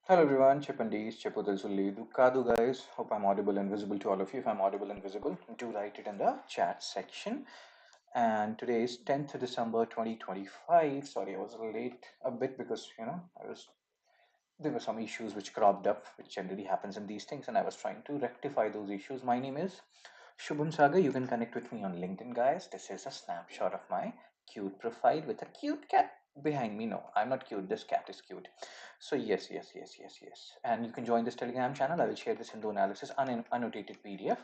Hello everyone, Chipandis, Chipudilsuli, Dukadu guys. Hope I'm audible and visible to all of you. If I'm audible and visible, do write it in the chat section. And today is 10th December 2025. Sorry, I was late a bit because there were some issues which cropped up, which generally happens in these things, and I was trying to rectify those issues. My name is Shubham Sagar. You can connect with me on LinkedIn, guys. This is a snapshot of my cute profile with a cute cat behind me. No, I'm not cute. This cat is cute. So yes. And you can join this Telegram channel. I will share this Hindu analysis annotated PDF.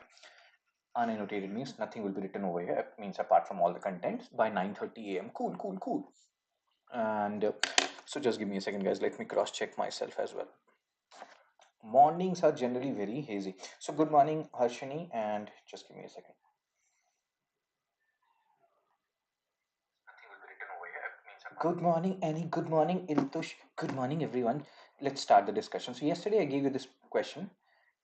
Unannotated means nothing will be written over here. It means apart from all the contents by 9:30 a.m. Cool. And so just give me a second, guys. Let me cross check myself as well. Mornings are generally very hazy. So good morning, Harshini, and just give me a second. Good morning, Annie. Good morning, Iltush. Good morning, everyone. Let's start the discussion. So yesterday I gave you this question.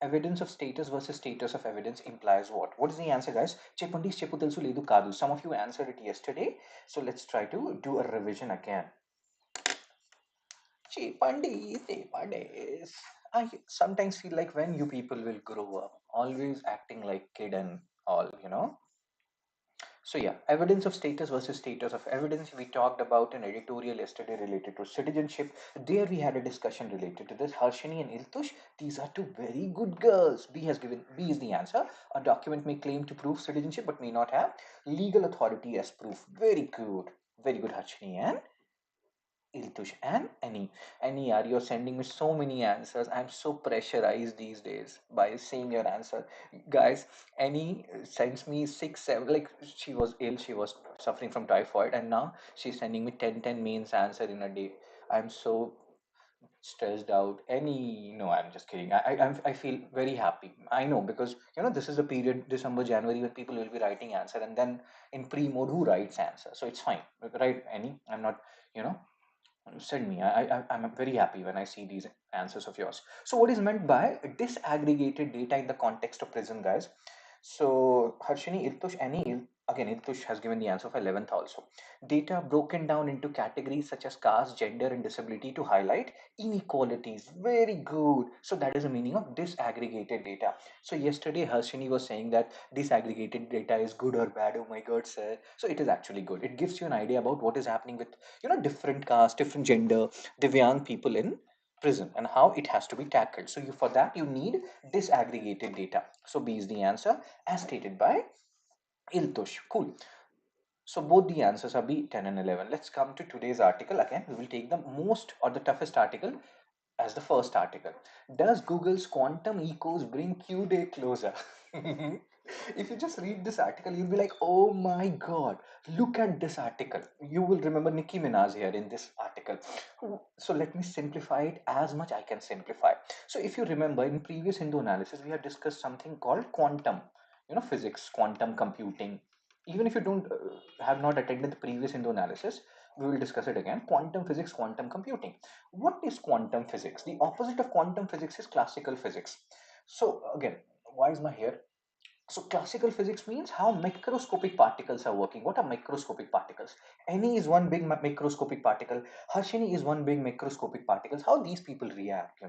Evidence of status versus status of evidence implies what? What is the answer, guys? Chepundis cheputelsu ledu kadu. Some of you answered it yesterday. So let's try to do a revision again. Chepundis. I sometimes feel like when you people will grow up, always acting like kid and all. So yeah, evidence of status versus status of evidence. We talked about an editorial yesterday related to citizenship. There we had a discussion related to this. Harshini and Iltush, these are two very good girls. B is the answer. A document may claim to prove citizenship but may not have legal authority as proof. Very good. Very good, Harshini and Iltush and Annie, you're sending me so many answers. I'm so pressurized these days by seeing your answer. Guys, Annie sends me 6, 7, like she was ill, she was suffering from typhoid, and now she's sending me 10 mains answer in a day. I'm so stressed out. No, I'm just kidding. I feel very happy. I know because this is the period December, January when people will be writing answer, and then in pre-mode who writes answer, so it's fine, right, Annie? I'm not, you know send me. I'm very happy when I see these answers of yours. So what is meant by disaggregated data in the context of prism, guys? So Harshini, Iltush, again, Iltush has given the answer for 11th also. Data broken down into categories such as caste, gender, and disability to highlight inequalities. Very good. So that is the meaning of disaggregated data. So yesterday Harshini was saying that disaggregated data is good or bad. Oh my God, sir. So it is actually good. It gives you an idea about what is happening with different caste, different gender, Divyang people in prison and how it has to be tackled. So for that you need disaggregated data. So B is the answer as stated by Iltush. Cool. So both the answers are B, 10 and 11. Let's come to today's article. Again, we will take the most or the toughest article as the first article. Does Google's quantum ecos bring Q day closer? If you just read this article, you'll be like, oh my God, look at this article. You will remember Nicki Minaj here in this article. So let me simplify it as much I can simplify. So if you remember in previous Hindu analysis, we have discussed something called quantum, physics, quantum computing. Even if you don't have not attended the previous Hindu analysis, we will discuss it again. Quantum physics, quantum computing. What is quantum physics? The opposite of quantum physics is classical physics. So again, why is my hair? So classical physics means how microscopic particles are working. What are microscopic particles? Any is one big microscopic particle. Harshini is one big microscopic particles. How these people react,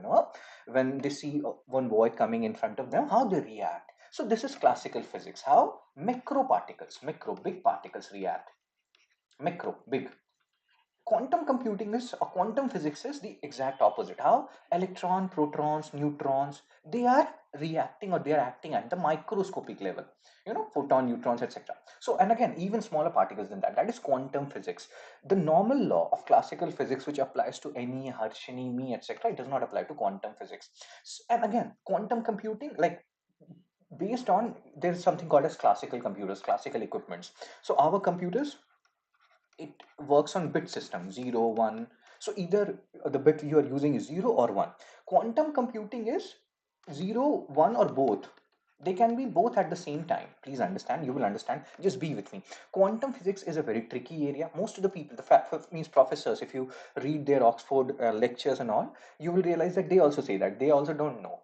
when they see one boy coming in front of them, how they react. So this is classical physics. How big particles react. Macro, big. Quantum computing is, or quantum physics is the exact opposite. How electron, protons, neutrons, they are reacting or they are acting at the microscopic level, photon, neutrons, etc. So, and again, even smaller particles than that, that is quantum physics. The normal law of classical physics, which applies to any Harshini, me, etc., it does not apply to quantum physics. And again, quantum computing, like based on, there's something called as classical computers, classical equipments. So our computers, it works on bit system 0 1. So either the bit you are using is 0 or 1. Quantum computing is 0 1 or both. They can be both at the same time. Please understand, you will understand, just be with me. Quantum physics is a very tricky area. Most of the people, means professors, if you read their Oxford lectures and all, you will realize that they also say that they also don't know.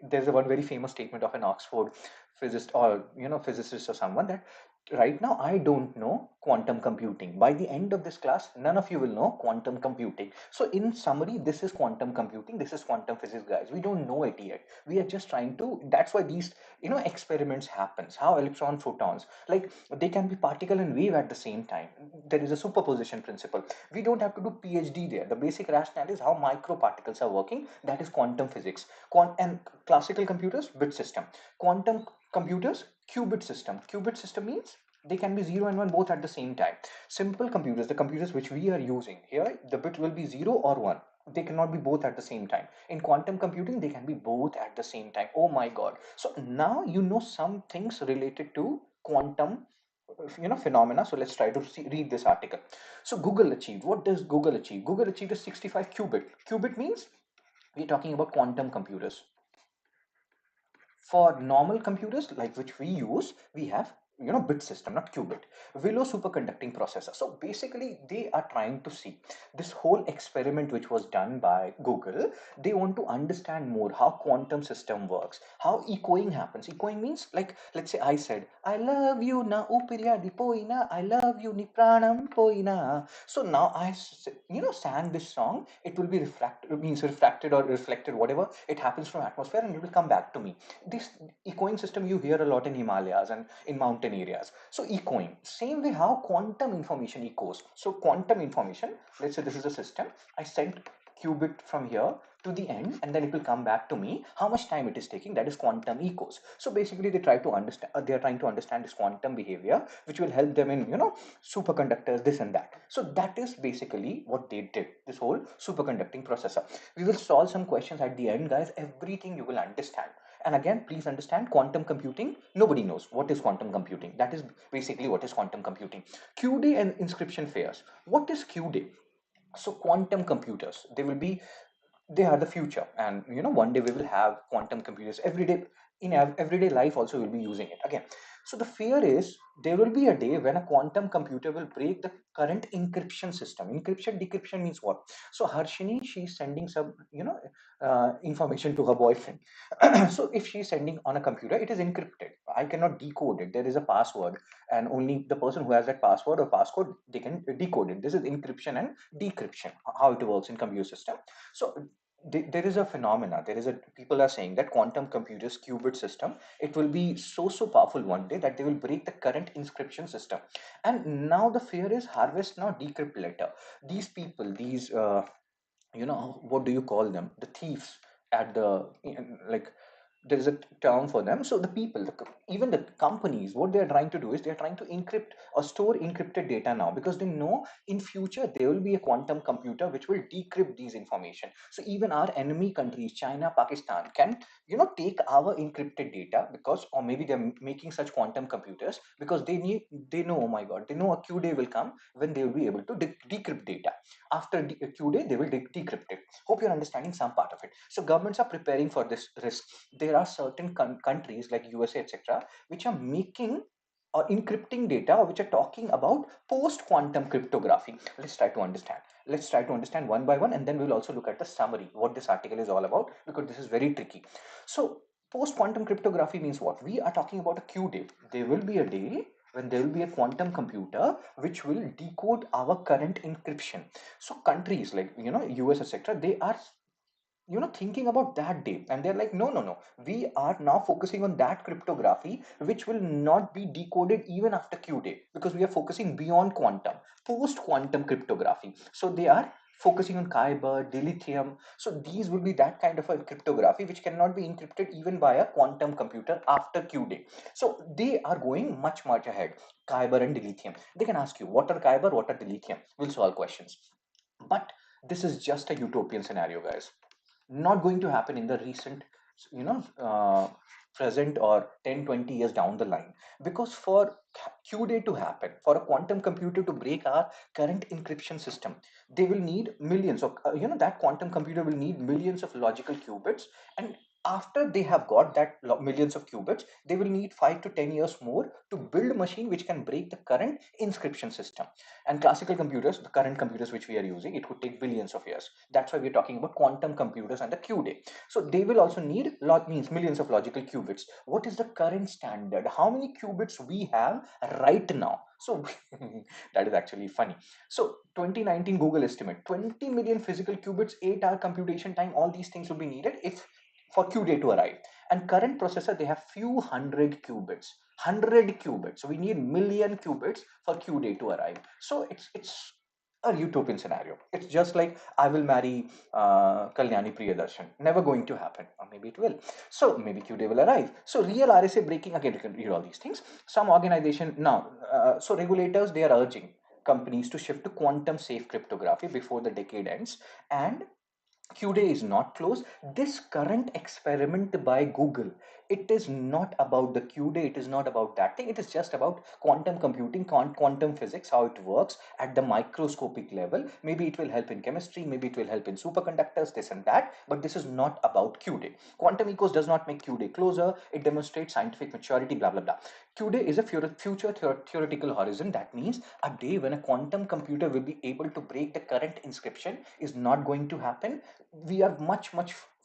There's a one very famous statement of an Oxford physicist or physicist or someone, that right now I don't know quantum computing. By the end of this class, none of you will know quantum computing. So in summary, this is quantum computing, this is quantum physics, guys. We don't know it yet. We are just trying to, that's why these, experiments happens. How electron photons, like, they can be particle and wave at the same time. There is a superposition principle. We don't have to do PhD there. The basic rationale is how microparticles are working. That is quantum physics. And classical computers, bit system. Quantum computers, qubit system. Qubit system means they can be 0 and 1 both at the same time. Simple computers, the computers which we are using here, the bit will be 0 or 1. They cannot be both at the same time. In quantum computing, they can be both at the same time. Oh my god. So now you know some things related to quantum, phenomena. So let's try to read this article. So Google achieved, what does Google achieve? Google achieved a 65 qubit. Qubit means we're talking about quantum computers. For normal computers like which we use, we have, bit system, not qubit. Willow superconducting processor. So basically they are trying to see this whole experiment which was done by Google. They want to understand more how quantum system works, how echoing happens. Echoing means, like, let's say I said I love you na upiriyadi poina, I love you ni pranam poina. So now sang this song. It will be refracted or reflected, whatever it happens from atmosphere, and it will come back to me. This echoing system you hear a lot in Himalayas and in mountain areas. So echoing, same way how quantum information echoes. So quantum information, let's say this is a system. I sent qubit from here to the end, and then it will come back to me. How much time it is taking, that is quantum echoes. So basically they try to understand, they are trying to understand this quantum behavior, which will help them in, superconductors, this and that. So that is basically what they did, this whole superconducting processor. We will solve some questions at the end, guys. Everything you will understand. And again, please understand, quantum computing, nobody knows what is quantum computing. That is basically what is quantum computing. Q-day and inscription fairs. What is Q-day? So quantum computers, they are the future, and one day we will have quantum computers every day. In everyday life also we'll be using it again. So the fear is there will be a day when a quantum computer will break the current encryption system. Encryption decryption means what? So Harshini, she's sending some information to her boyfriend. So if she's sending on a computer, it is encrypted. I cannot decode it. There is a password, and only the person who has that password or passcode, they can decode it. This is encryption and decryption, how it works in computer system. So there is a phenomena. There is a People are saying that quantum computers, qubit system, it will be so powerful one day that they will break the current inscription system. And now the fear is harvest now, decrypt later. These people, these what do you call them, the thieves at the, like, there is a term for them. So the people, even the companies, what they are trying to do is they are trying to encrypt or store encrypted data now, because they know in future there will be a quantum computer which will decrypt these information. So even our enemy countries, China, Pakistan, can take our encrypted data, because, or maybe they're making such quantum computers because they know, oh my god, they know a Q day will come when they will be able to decrypt data. After Q day, they will decrypt it. Hope you're understanding some part of it. So governments are preparing for this risk. There are certain countries like USA, etc., which are making or encrypting data, or which are talking about post quantum cryptography. Let's try to understand one by one, and then we'll also look at the summary, what this article is all about, because this is very tricky. So post quantum cryptography means what? We are talking about a Q day. There will be a day when there will be a quantum computer which will decode our current encryption. So countries like US, etc., they are thinking about that day, and they're like, no, no, no, we are now focusing on that cryptography which will not be decoded even after Q day, because we are focusing beyond quantum, post quantum cryptography. So they are focusing on Kyber, dilithium. So these will be that kind of a cryptography which cannot be encrypted even by a quantum computer after Q day. So they are going much ahead. Kyber and dilithium, they can ask you what are Kyber, what are dilithium. We'll solve questions. But this is just a utopian scenario, guys. Not going to happen in the recent, you know present, or 10-20 years down the line. Because for Q day to happen, for a quantum computer to break our current encryption system, they will need millions of, that quantum computer will need millions of logical qubits. And After they have got that millions of qubits, they will need 5 to 10 years more to build a machine which can break the current inscription system. And classical computers, the current computers which we are using, it could take billions of years. That's why we're talking about quantum computers and the Q-day. So they will also need means millions of logical qubits. What is the current standard? How many qubits we have right now? So that is actually funny. So 2019 Google estimate 20 million physical qubits, 8-hour computation time, all these things will be needed if for Q-day to arrive. And current processor, they have few hundred qubits. 100 qubits. So we need million qubits for Q-day to arrive. So it's a utopian scenario. It's just like I will marry Kalyani Priyadarshan. Never going to happen, or maybe it will. So maybe Q-day will arrive. So real RSA breaking, again, you can read all these things. Some organization now, so regulators, they are urging companies to shift to quantum safe cryptography before the decade ends. And Q-day is not closed. This current experiment by Google, it is not about the Q-day, it is not about that thing, it is just about quantum computing, quantum physics, how it works at the microscopic level. Maybe it will help in chemistry, maybe it will help in superconductors, this and that, but this is not about Q-day. Quantum ecos does not make Q-day closer, it demonstrates scientific maturity, blah, blah, blah. Q-day is a future theoretical horizon. That means a day when a quantum computer will be able to break the current inscription is not going to happen. We are much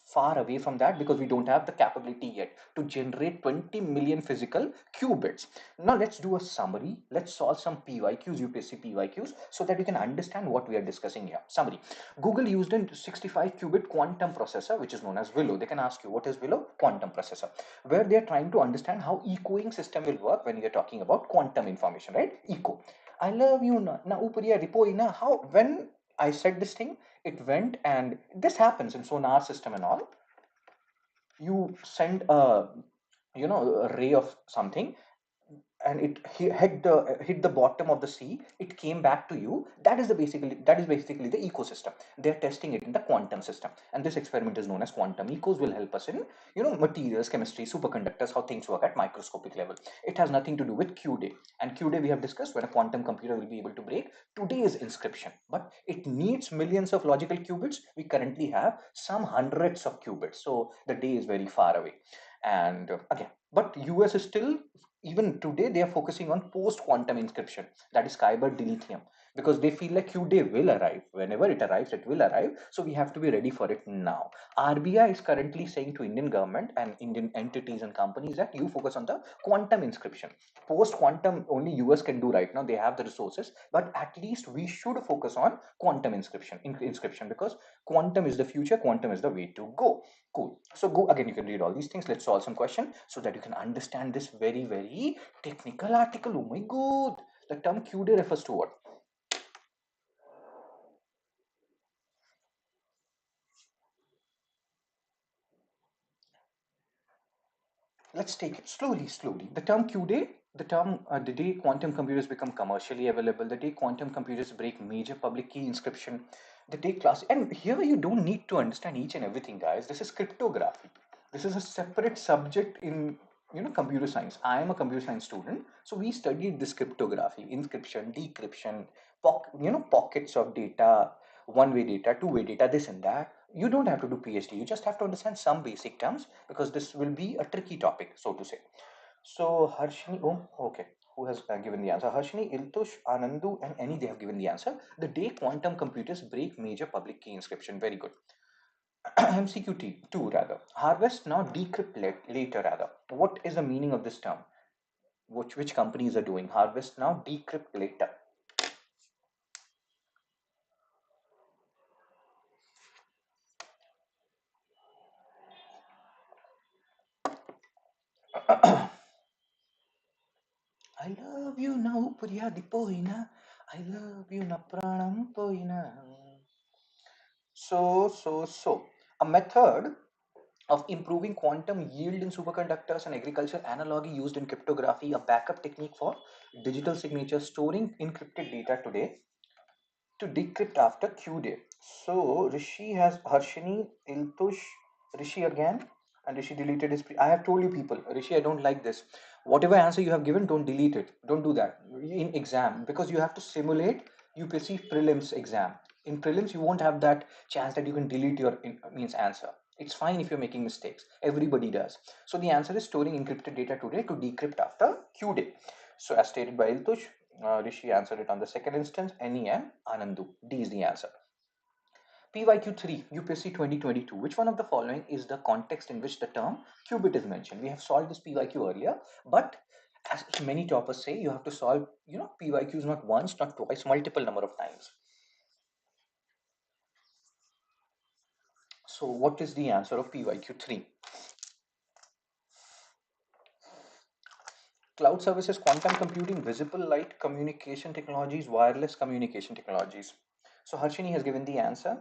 far away from that because we don't have the capability yet to generate 20 million physical qubits. Now let's do a summary. Let's solve some PYQs, UPSC PYQs, so that you can understand what we are discussing here. Summary. Google used a 65 qubit quantum processor, which is known as Willow. They can ask you, what is Willow? Quantum processor, where they are trying to understand how echoing system will work when we are talking about quantum information, right? Echo. I love you na upariya ripo ina. How, when I said this thing, it went, and this happens in sonar system and all. You send a, a ray of something, and it hit the bottom of the sea, it came back to you. That is basically the ecosystem. They're testing it in the quantum system, and this experiment is known as quantum ecos. Will help us in materials, chemistry, superconductors, how things work at microscopic level. It has nothing to do with Q-day. And Q-day we have discussed, when a quantum computer will be able to break today's inscription, but it needs millions of logical qubits. We currently have some hundreds of qubits, so the day is very far away. And again, but US is still, even today, they are focusing on post quantum encryption, that is kyber dilithium, because they feel like Q-day will arrive. Whenever it arrives, it will arrive, so we have to be ready for it now. RBI is currently saying to Indian government and Indian entities and companies that you focus on the quantum inscription. Post quantum only US can do right now, they have the resources, but at least we should focus on quantum inscription, because quantum is the future, quantum is the way to go. Cool. So go again, you can read all these things. Let's solve some question so that you can understand this very technical article. Oh my god. The term Q-day refers to what? Let's take it slowly. The term Q-day, the day quantum computers become commercially available, the day quantum computers break major public key inscription, the day class. And here you don't need to understand each and everything, guys. This is cryptography. This is a separate subject in computer science. I am a computer science student, so we studied this cryptography, encryption, decryption, pockets of data, one-way data, two-way data, this and that. You don't have to do PhD. You just have to understand some basic terms, because this will be a tricky topic, so to say. So Harshini, oh, okay. Who has given the answer? Harshini, Iltush, Anandu, and Any, they have given the answer. The day quantum computers break major public key inscription. Very good. MCQ 2 rather. Harvest now, decrypt later rather. What is the meaning of this term? Which companies are doing? Harvest now, decrypt later. I love you now, Puriyadi Poina. I love you na pranam Poina. So, a method of improving quantum yield in superconductors and agriculture, analogy used in cryptography, a backup technique for digital signatures, storing encrypted data today to decrypt after Q-day. So Rishi has Harshini, Iltush, Rishi again, and Rishi deleted his. I have told you people, Rishi, I don't like this. Whatever answer you have given, don't delete it. Don't do that in exam, because you have to simulate UPSC prelims exam. In prelims, you won't have that chance that you can delete your means answer. It's fine if you're making mistakes. Everybody does. So the answer is storing encrypted data today to decrypt after Q day. So as stated by Iltush, Rishi answered it on the second instance, Any and Anandu. D is the answer. PYQ 3, UPSC 2022. Which one of the following is the context in which the term qubit is mentioned? We have solved this PYQ earlier, but as many toppers say, you have to solve, PYQs not once, not twice, multiple number of times. So what is the answer of PYQ 3? Cloud services, quantum computing, visible light communication technologies, wireless communication technologies. So Harshini has given the answer.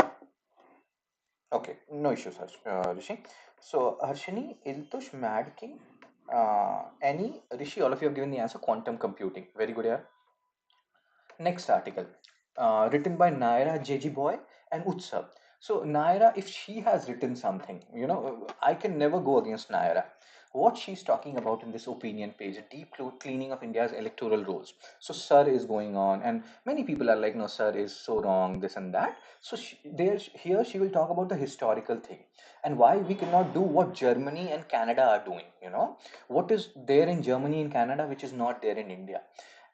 Okay, no issues, Rishi. So Harshini, Iltush, Mad King, Any, Rishi, all of you have given the answer, quantum computing. Very good, yeah. Next article, written by Naira, JG Boy, and Utsav. So Naira, if she has written something, I can never go against Naira. What she's talking about in this opinion page, a deep cleaning of India's electoral rolls. So Sir is going on, and many people are like, no, Sir is so wrong, this and that. So here she will talk about the historical thing and why we cannot do what Germany and Canada are doing. What is there in Germany and Canada which is not there in India.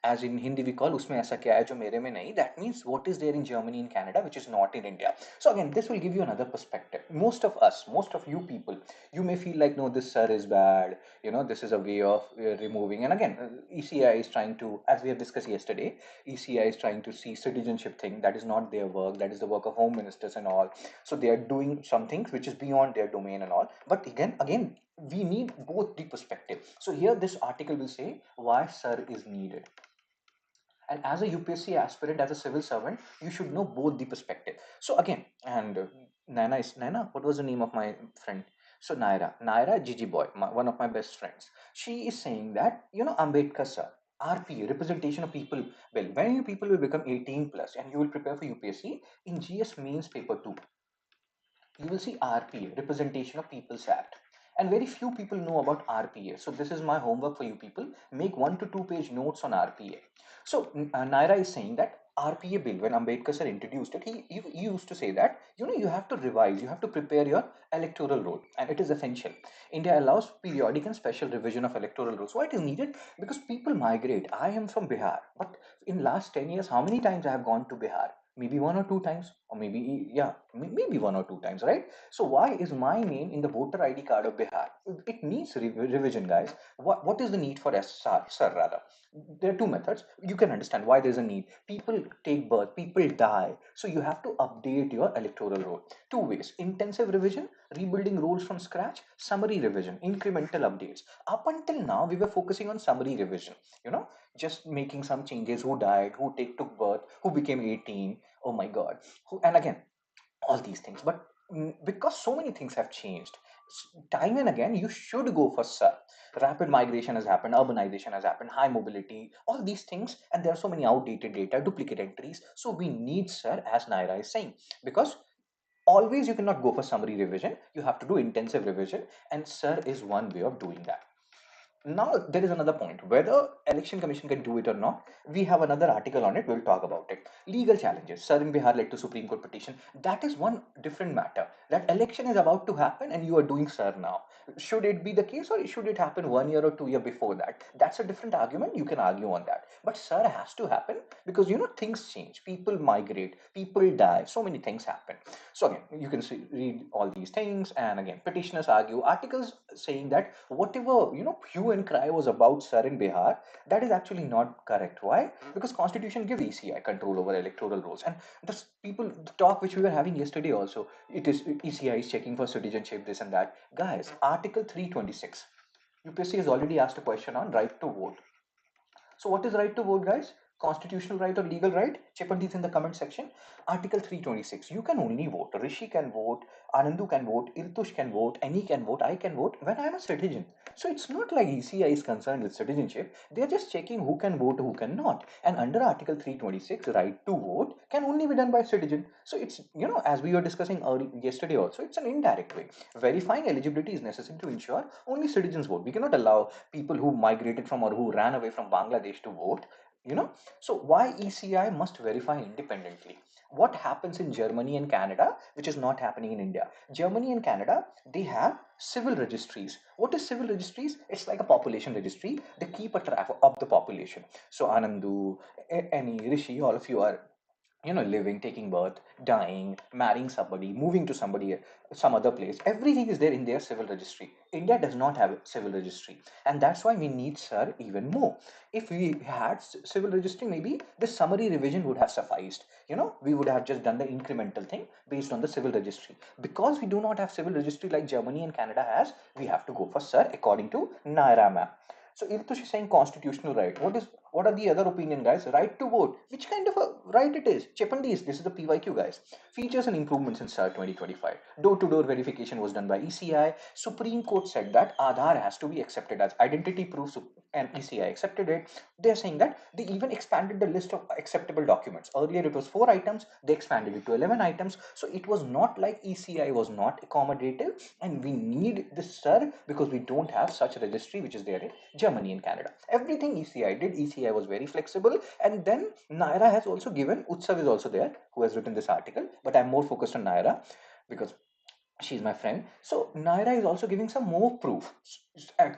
As in Hindi we call उसमें ऐसा क्या है जो मेरे में नहीं. That means what is there in Germany and Canada which is not in India. So again, this will give you another perspective. Most of you people, you may feel like, no, this Sir is bad. This is a way of removing. And again, ECI is trying to, as we have discussed yesterday, ECI is trying to see citizenship thing. That is not their work. That is the work of home ministers and all. So they are doing some things which is beyond their domain and all. But again, we need both the perspective. So here this article will say why Sir is needed. And as a UPSC aspirant, as a civil servant, you should know both the perspective. So again, and Nana, what was the name of my friend? So Naira Gigi Boy, one of my best friends. She is saying that, Ambedkar sir, RPA, representation of people. Well, when you people will become 18 plus and you will prepare for UPSC, in GS mains paper 2, you will see RPA, Representation of People's Act. And very few people know about RPA. So this is my homework for you people. Make 1 to 2 page notes on RPA. So Naira is saying that RPA bill, when Ambedkar sir introduced it, he used to say that, you have to revise, you have to prepare your electoral roll, and it is essential. India allows periodic and special revision of electoral rolls. Why it is needed? Because people migrate. I am from Bihar, but in last 10 years, how many times I have gone to Bihar? Maybe 1 or 2 times, or maybe, yeah, maybe 1 or 2 times, right? So why is my name in the voter ID card of Bihar? It needs revision, guys. What is the need for SR, sir, rather? There are two methods. You can understand why there's a need. People take birth, people die. So you have to update your electoral roll. Two ways: intensive revision, rebuilding rolls from scratch; summary revision, incremental updates. Up until now, we were focusing on summary revision, just making some changes, who died, who took birth, who became 18. Oh my God. And again, all these things. But because so many things have changed, time and again, you should go for Sir. Rapid migration has happened, urbanization has happened, high mobility, all these things, and there are so many outdated data, duplicate entries. So we need Sir, as Naira is saying, because always you cannot go for summary revision. You have to do intensive revision, and Sir is one way of doing that. Now there is another point, whether election commission can do it or not. We have another article on it, we'll talk about it. Legal challenges, Sir in Bihar led to Supreme Court petition. That is one different matter. That election is about to happen and you are doing Sir now. Should it be the case, or should it happen 1 year or 2 year before that? That's a different argument, you can argue on that. But Sir has to happen because things change, people migrate, people die, so many things happen. So again, you can read all these things, and again, petitioners argue articles saying that whatever hue and cry was about Sir in Bihar, that is actually not correct. Why? Because Constitution give ECI control over electoral rolls, and the talk which we were having yesterday also, it is ECI is checking for citizenship, this and that. Guys, Article 326. UPSC has already asked a question on right to vote. So what is right to vote, guys? Constitutional right or legal right? Check on these in the comment section. Article 326. You can only vote. Rishi can vote, Anandu can vote, Iltush can vote, Any can vote, I can vote when I am a citizen. So it's not like ECI is concerned with citizenship. They are just checking who can vote, who cannot. And under Article 326, right to vote can only be done by citizen. So it's, as we were discussing yesterday also, it's an indirect way. Verifying eligibility is necessary to ensure only citizens vote. We cannot allow people who migrated from or who ran away from Bangladesh to vote. you know. So why ECI must verify independently? What happens in Germany and Canada which is not happening in India? Germany and Canada, they have civil registries. What is civil registries? It's like a population registry. They keep a track of the population. So Anandu, any Rishi, all of you are, you know, living, taking birth, dying, marrying somebody, moving to somebody, some other place. Everything is there in their civil registry. India does not have a civil registry, and that's why we need, sir, even more. If we had civil registry, maybe the summary revision would have sufficed. You know, we would have just done the incremental thing based on the civil registry. Because we do not have civil registry like Germany and Canada has, we have to go for, sir, according to Naira map. So Iltush is saying constitutional right. What are the other opinion, guys? Right to vote. Which kind of a right it is? Chepandis, this is the PYQ, guys. Features and improvements in SAR 2025. Door-to-door verification was done by ECI. Supreme Court said that Aadhaar has to be accepted as identity proof, and ECI accepted it. They're saying that they even expanded the list of acceptable documents. Earlier it was 4 items, they expanded it to 11 items. So it was not like ECI was not accommodative, and we need this, sir, because we don't have such a registry which is there in Germany and Canada. Everything ECI did, ECI was very flexible. And then Naira has also given, Utsav is also there, who has written this article, but I'm more focused on Naira because she's my friend. So Naira is also giving some more proof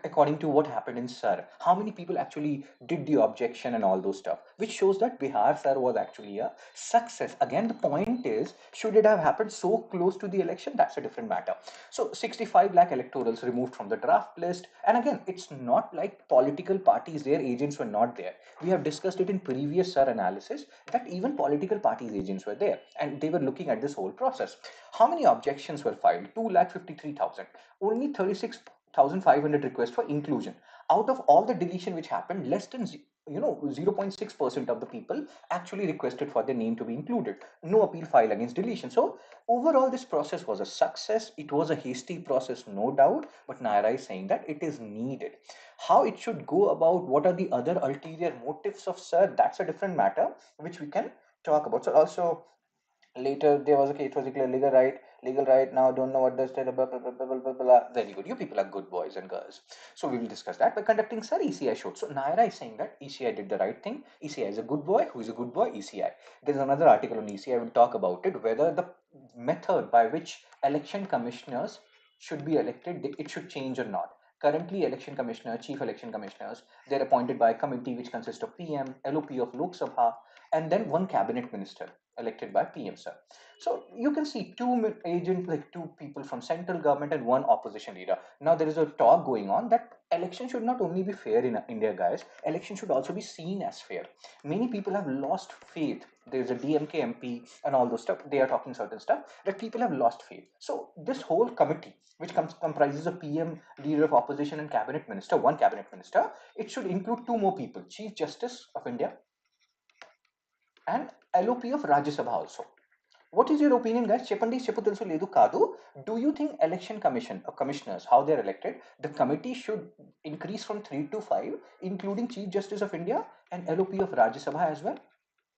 according to what happened in Sir. How many people actually did the objection and all those stuff, which shows that Bihar Sir was actually a success. Again, the point is, should it have happened so close to the election? That's a different matter. So 65 lakh electorals removed from the draft list. And again, it's not like political parties, their agents were not there. We have discussed it in previous Sir analysis that even political parties' agents were there and they were looking at this whole process. How many objections were filed? 2,53,000. Only 36,500 requests for inclusion. Out of all the deletion which happened, less than 0.6% of the people actually requested for their name to be included. No appeal filed against deletion. So overall, this process was a success. It was a hasty process, no doubt, but Naira is saying that it is needed. How it should go about, what are the other ulterior motives of Sir, that's a different matter, which we can talk about. So also later there was, okay, it was declared legal right now, don't know what does that, blah, blah, blah, blah, blah, blah. Very good, you people are good boys and girls. So we will discuss that by conducting, sir, ECI showed. So Naira is saying that ECI did the right thing. ECI is a good boy. Who is a good boy? ECI. There's another article on ECI, I will talk about it, whether the method by which election commissioners should be elected, it should change or not. Currently, election commissioner, chief election commissioners, they're appointed by a committee which consists of PM, LOP of Lok Sabha, and then one cabinet minister elected by PM, sir. So you can see two agents, like two people from central government and one opposition leader. Now there is a talk going on that election should not only be fair in India, guys. Election should also be seen as fair. Many people have lost faith. There's a DMK MP and all those stuff. They are talking certain stuff that people have lost faith. So this whole committee, which comprises a PM, leader of opposition, and cabinet minister, one cabinet minister, it should include two more people: Chief Justice of India and LOP of Rajya Sabha also. What is your opinion, guys? Chepandi Cheputelsu Ledu Kadu. Do you think election commission or commissioners, how they're elected, the committee should increase from 3 to 5, including Chief Justice of India and LOP of Rajya Sabha as well?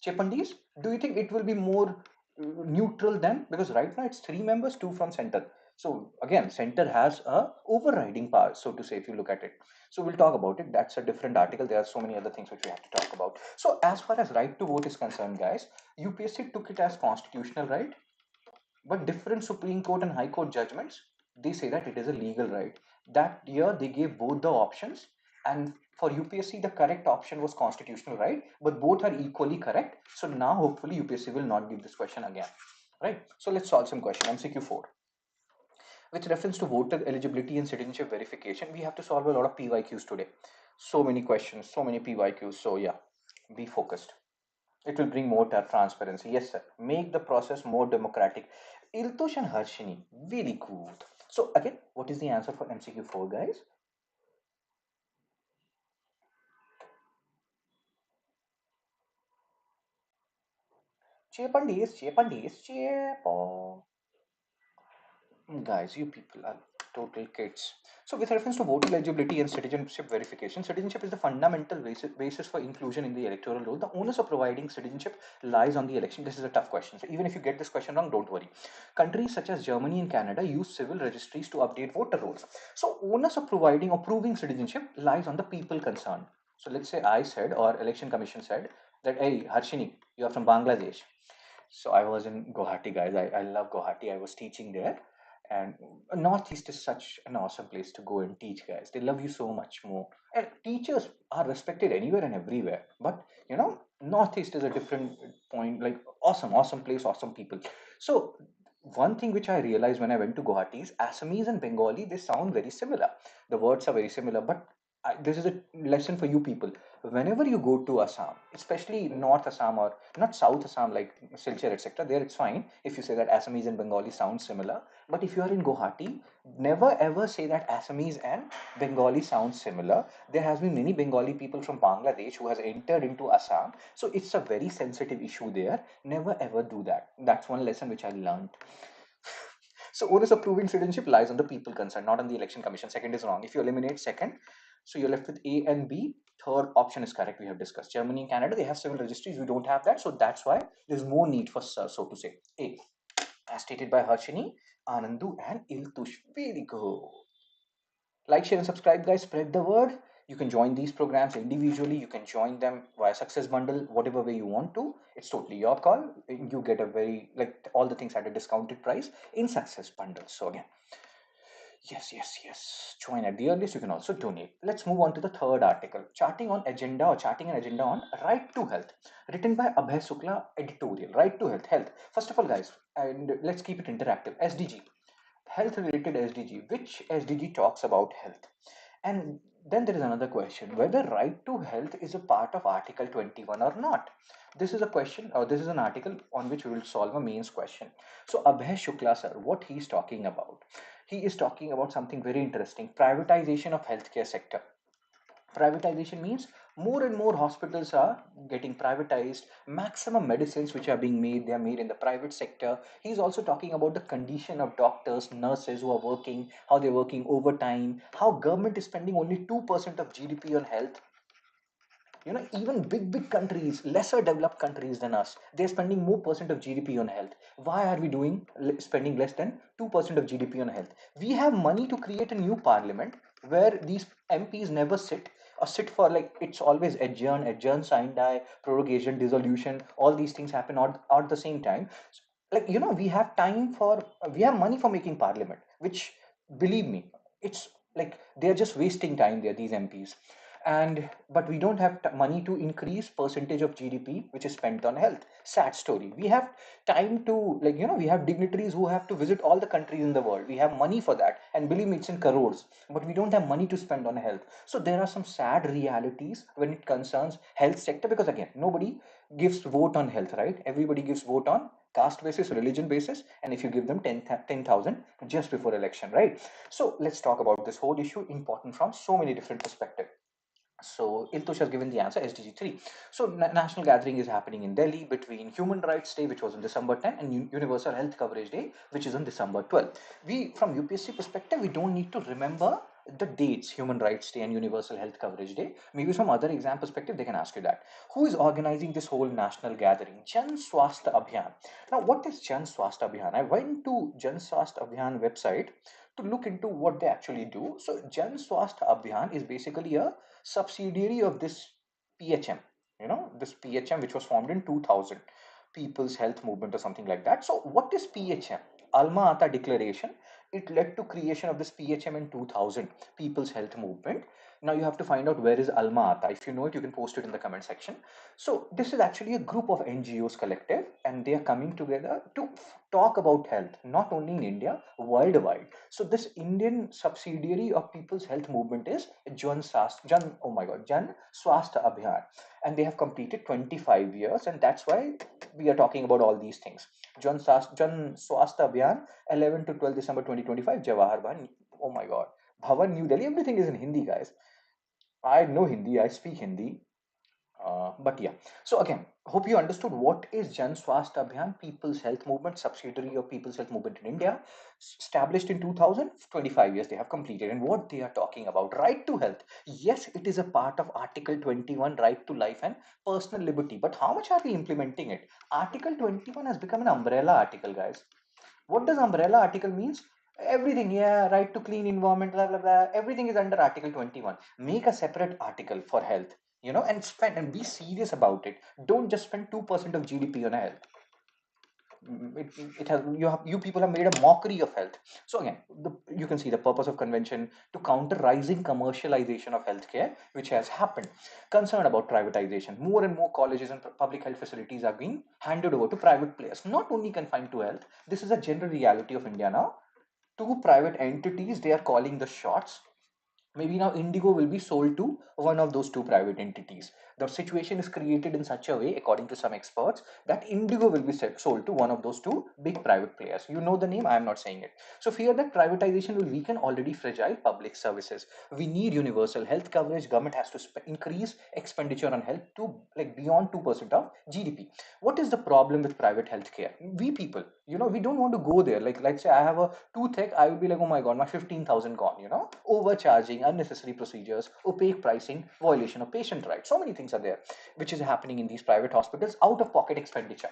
Chepandis, do you think it will be more neutral then? Because right now it's 3 members, 2 from center. So again, center has a overriding power, so to say, if you look at it. So we'll talk about it. That's a different article. There are so many other things which we have to talk about. So as far as right to vote is concerned, guys, UPSC took it as constitutional right, but different Supreme Court and High Court judgments, they say that it is a legal right. That year they gave both the options, and for UPSC the correct option was constitutional right, but both are equally correct. So now hopefully UPSC will not give this question again, right? So let's solve some question. MCQ 4. With reference to voter eligibility and citizenship verification, we have to solve a lot of PYQs today. So many questions, so many PYQs. So yeah, be focused. It will bring more transparency. Yes, sir. Make the process more democratic. Iltush and Harshini, very good. So again, what is the answer for MCQ 4, guys? Chepandis, Chepandis, Chepo. Guys, you people are total kids. So with reference to voter eligibility and citizenship verification, citizenship is the fundamental basis for inclusion in the electoral roll. The onus of providing citizenship lies on the election. This is a tough question. So even if you get this question wrong, don't worry. Countries such as Germany and Canada use civil registries to update voter rolls. So onus of providing or proving citizenship lies on the people concerned. So let's say I said, or election commission said that, hey, Harshini, you're from Bangladesh. So I was in Guwahati, guys. I love Guwahati. I was teaching there. And Northeast is such an awesome place to go and teach, guys. They love you so much more. And teachers are respected anywhere and everywhere. But, Northeast is a different point, like awesome, awesome place, awesome people. So one thing which I realized when I went to Guwahati is Assamese and Bengali, they sound very similar. The words are very similar, but this is a lesson for you people. Whenever you go to Assam, especially North Assam or not South Assam like Silchar, etc., there it's fine if you say that Assamese and Bengali sound similar. But if you are in Guwahati, never ever say that Assamese and Bengali sound similar. There has been many Bengali people from Bangladesh who has entered into Assam, so it's a very sensitive issue there. Never ever do that. That's one lesson which I learned. So onus of proving citizenship lies on the people concerned, not on the election commission. Second is wrong. If you eliminate second, so you're left with A and B. Third option is correct. We have discussed Germany and Canada. They have civil registries. We don't have that. So that's why there's more need for, so to say, A. As stated by Harshini, Anandu and Iltush. Very good. Like, share, and subscribe, guys. Spread the word. You can join these programs individually. You can join them via Success Bundle, whatever way you want to. It's totally your call. You get a very, like, all the things at a discounted price in Success Bundle. So again, yes. Join at the earliest. You can also donate. Let's move on to the third article. Charting an agenda on right to health. Written by Abhay Sukla, editorial. Right to health. Health. First of all, guys, and let's keep it interactive. SDG. Health related SDG. Which SDG talks about health? And then there is another question, whether right to health is a part of Article 21 or not. This is a question, or this is an article on which we will solve a mains question. So Abhay Shukla sir, what he's talking about? He is talking about something very interesting, privatization of healthcare sector. Privatization means more and more hospitals are getting privatized. Maximum medicines which are being made, they are made in the private sector. He's also talking about the condition of doctors, nurses who are working, how they're working overtime, how government is spending only 2% of GDP on health. Even big countries, lesser developed countries than us, they're spending more percent of GDP on health. Why are we spending less than 2% of GDP on health? We have money to create a new parliament where these MPs never sit, or sit for, like, it's always adjourn, sign, die, prorogation, dissolution. All these things happen all at the same time. Like, we have time for, we have money for making parliament, which, believe me, it's like they're just wasting time there, these MPs. And but we don't have money to increase percentage of GDP which is spent on health. Sad story. We have time to, like, we have dignitaries who have to visit all the countries in the world. We have money for that, and believe me, it's in crores, but we don't have money to spend on health. So there are some sad realities when it concerns health sector, because again, nobody gives vote on health, right? Everybody gives vote on caste basis, religion basis, and if you give them 10,000 just before election, right? So let's talk about this whole issue, important from so many different perspectives. So Iltush has given the answer, SDG 3. So national gathering is happening in Delhi between Human Rights Day, which was on December 10, and Universal Health Coverage Day, which is on December 12. We, from UPSC perspective, we don't need to remember the dates, Human Rights Day and Universal Health Coverage Day. Maybe from other exam perspective, they can ask you that. Who is organizing this whole national gathering? Jan Swasthya Abhiyan. Now, what is Jan Swasthya Abhiyan? I went to Jan Swasthya Abhiyan website to look into what they actually do. So Jan Swasthya Abhiyan is basically a subsidiary of this PHM, this PHM which was formed in 2000, People's Health Movement or something like that. So what is PHM? Alma Ata Declaration. It led to creation of this PHM in 2000, People's Health Movement. Now you have to find out where is Alma Ata. If you know it, you can post it in the comment section. So this is actually a group of NGOs collective, and they are coming together to talk about health, not only in India, worldwide. So this Indian subsidiary of People's Health Movement is Jan Swasthya Abhiyan, and they have completed 25 years, and that's why we are talking about all these things. Jan Swasthya Abhiyan, 11 to 12 December 2025, Jawahar Bhavan. Oh my God, Bhavan, New Delhi. Everything is in Hindi, guys. I know Hindi. I speak Hindi. But yeah, so again, hope you understood what is Jan Swasthya Abhiyan, People's Health Movement, subsidiary of People's Health Movement in India, established in 2025 years they have completed, and what they are talking about. Right to health. Yes, it is a part of Article 21, right to life and personal liberty. But how much are we implementing it? Article 21 has become an umbrella article, guys. What does umbrella article means? Everything, yeah, right to clean environment, blah blah blah. Everything is under Article 21. Make a separate article for health. and spend and be serious about it. Don't just spend 2% of GDP on health. It has you people have made a mockery of health. So again, you can see the purpose of convention to counter rising commercialization of healthcare, which has happened. Concern about privatization. More and more colleges and public health facilities are being handed over to private players, not only confined to health. This is a general reality of India now. Two private entities, they are calling the shots. Maybe now Indigo will be sold to one of those two private entities. The situation is created in such a way, according to some experts, that Indigo will be sold to one of those two big private players. You know the name, I am not saying it. So fear that privatization will weaken already fragile public services. We need universal health coverage. Government has to increase expenditure on health to like beyond 2% of GDP. What is the problem with private healthcare? We people, we don't want to go there. Like, let's say I have a toothache, I will be like, oh my god, my 15,000 gone. Overcharging, unnecessary procedures, opaque pricing, violation of patient rights. So many things are there, which is happening in these private hospitals. Out of pocket expenditure.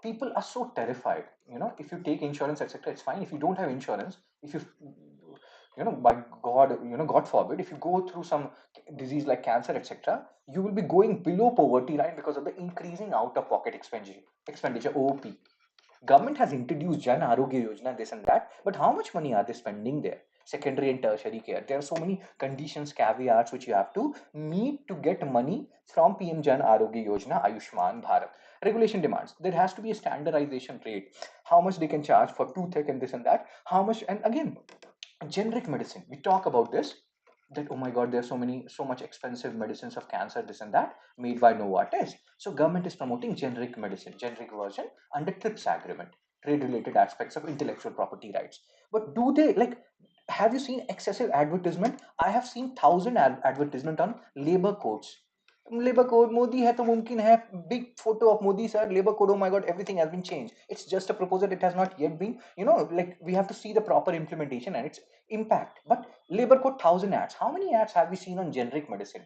People are so terrified. If you take insurance, etc., it's fine. If you don't have insurance, if by God, God forbid, if you go through some disease like cancer, etc., you will be going below poverty line because of the increasing out of pocket expenditure, OP. Government has introduced Jan Arogya Yojana, this and that, but how much money are they spending there? Secondary and tertiary care. There are so many conditions, caveats which you have to meet to get money from PM Jan Arogya Yojana, Ayushman Bharat. Regulation demands. There has to be a standardization rate. How much they can charge for toothache and this and that. How much, and again, generic medicine. We talk about this, that oh my god, there's so much expensive medicines of cancer, this and that, made by Novartis. So government is promoting generic medicine, generic version, under TRIPS agreement, trade related aspects of intellectual property rights. But do they, like, have you seen excessive advertisement? I have seen 1,000 advertisement on labor codes. Labor code, Modi hai to mumkin hai, big photo of Modi sir, labor code, oh my god, everything has been changed. It's just a proposal, it has not yet been, like, we have to see the proper implementation and its impact. But labor code, 1,000 ads. How many ads have we seen on generic medicine?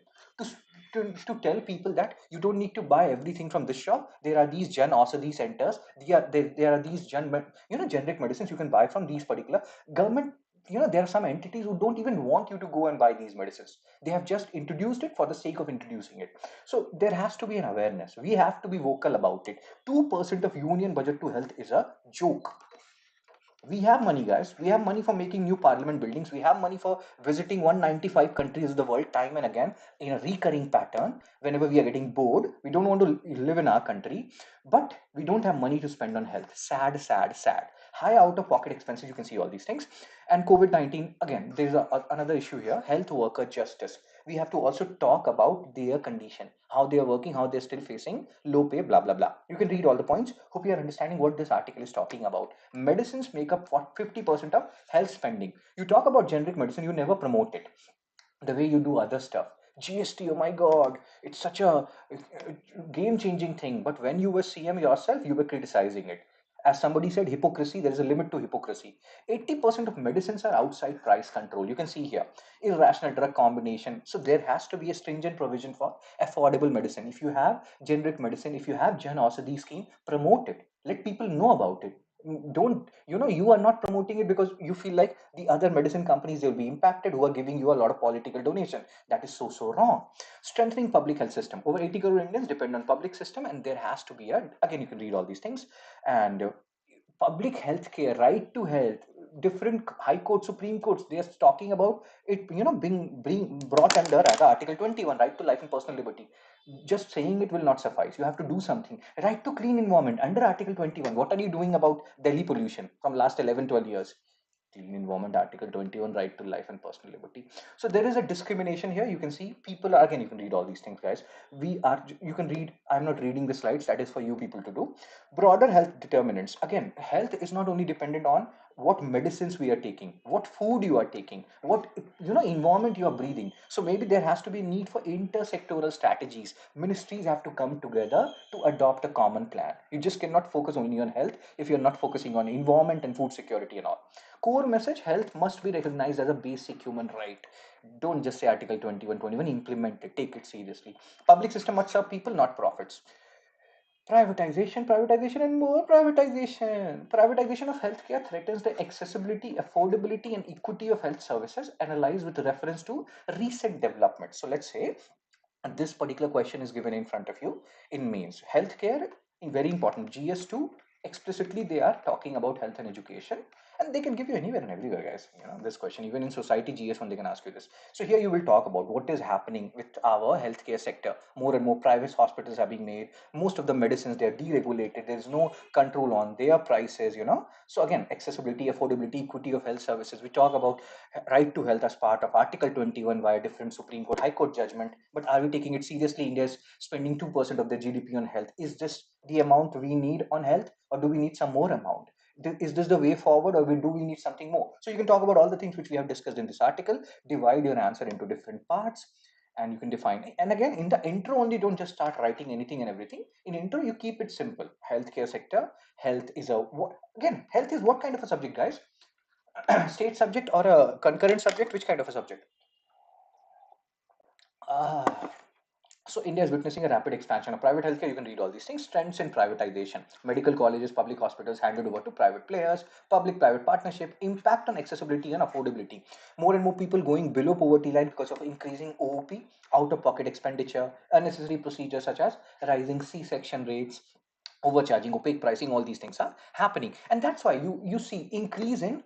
To tell people that you don't need to buy everything from this shop. There are these Jan Aushadhi centers. There are these generic medicines you can buy from these particular government. There are some entities who don't even want you to go and buy these medicines. They have just introduced it for the sake of introducing it. So there has to be an awareness. We have to be vocal about it. 2% of union budget to health is a joke. We have money, guys. We have money for making new parliament buildings. We have money for visiting 195 countries of the world time and again in a recurring pattern. Whenever we are getting bored, we don't want to live in our country, but we don't have money to spend on health. Sad, sad, sad. High out of pocket expenses. You can see all these things. And COVID-19, again, there's another issue here, health worker justice. We have to also talk about their condition, how they are working, how they're still facing low pay, blah, blah, blah. You can read all the points. Hope you are understanding what this article is talking about. Medicines make up 50% of health spending. You talk about generic medicine, you never promote it the way you do other stuff. GST, oh my god, it's such a game changing thing. But when you were CM yourself, you were criticizing it. As somebody said, hypocrisy, there is a limit to hypocrisy. 80% of medicines are outside price control. You can see here, irrational drug combination. So there has to be a stringent provision for affordable medicine. If you have generic medicine, if you have Jan Aushadhi scheme, promote it. Let people know about it. Don't, you are not promoting it because you feel like the other medicine companies, they'll be impacted, who are giving you a lot of political donation. That is so wrong. Strengthening public health system. Over 80 crore Indians depend on public system, and there has to be again, you can read all these things. And public health care, right to health, different high court, supreme courts, they are talking about it, being brought under as article 21, right to life and personal liberty. Just saying it will not suffice. You have to do something. Right to clean environment under article 21. What are you doing about Delhi pollution from last 11, 12 years? Clean environment, article 21, right to life and personal liberty. So there is a discrimination here. You can see people are, again, you can read all these things, guys. You can read, I'm not reading the slides, that is for you people to do. Broader health determinants. Again, health is not only dependent on what medicines we are taking, what food you are taking, what environment you are breathing. So maybe there has to be need for intersectoral strategies. Ministries have to come together to adopt a common plan. You just cannot focus only on health if you're not focusing on environment and food security and all. Core message: health must be recognized as a basic human right. Don't just say article 21, implement it, take it seriously. Public system must serve people, not profits. Privatization, and more privatization. Privatization of healthcare threatens the accessibility, affordability, and equity of health services, analyzed with reference to recent developments. So let's say And this particular question is given in front of you in mains. Healthcare, very important. GS2, explicitly they are talking about health and education. And they can give you anywhere and everywhere, guys. This question, even in society GS1, they can ask you this. So here you will talk about what is happening with our healthcare sector. More and more private hospitals are being made. Most of the medicines, they're deregulated. There's no control on their prices. So again, accessibility, affordability, equity of health services. We talk about right to health as part of Article 21 via different Supreme Court, High Court judgment. But are we taking it seriously? India is spending 2% of their GDP on health. Is this the amount we need on health, or do we need some more amount? Is this the way forward, or do we need something more? So you can talk about all the things which we have discussed in this article, divide your answer into different parts, and you can define. And again, in the intro only, don't just start writing anything and everything. In intro, you keep it simple. Healthcare sector. Health is a what? Again, health is what kind of a subject, guys? State subject or a concurrent subject? Which kind of a subject? Ah, so India is witnessing a rapid expansion of private healthcare. You can read all these things. Trends in privatization. Medical colleges, public hospitals handed over to private players. Public-private partnership. Impact on accessibility and affordability. More and more people going below poverty line because of increasing OOP, out-of-pocket expenditure, unnecessary procedures such as rising C-section rates, overcharging, opaque pricing. All these things are happening, and that's why you see increase in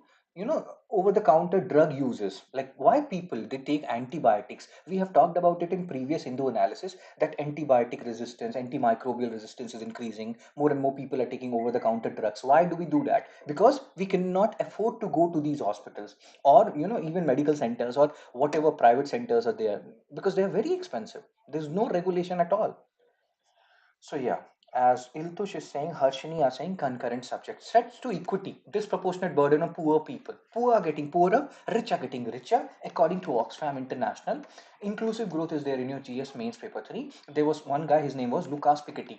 over the counter drug uses. Like, why people they take antibiotics? We have talked about it in previous Indo analysis, that antibiotic resistance, antimicrobial resistance is increasing. More and more people are taking over the counter drugs. Why do we do that? Because we cannot afford to go to these hospitals, or even medical centers, or whatever private centers are there, because they are very expensive. There's no regulation at all. So yeah, as Iltush is saying, Harshini are saying concurrent subject sets to equity, disproportionate burden of poor people. Poor are getting poorer, rich are getting richer, according to Oxfam International. Inclusive growth is there in your GS mains paper 3. There was one guy, his name was Lucas Piketty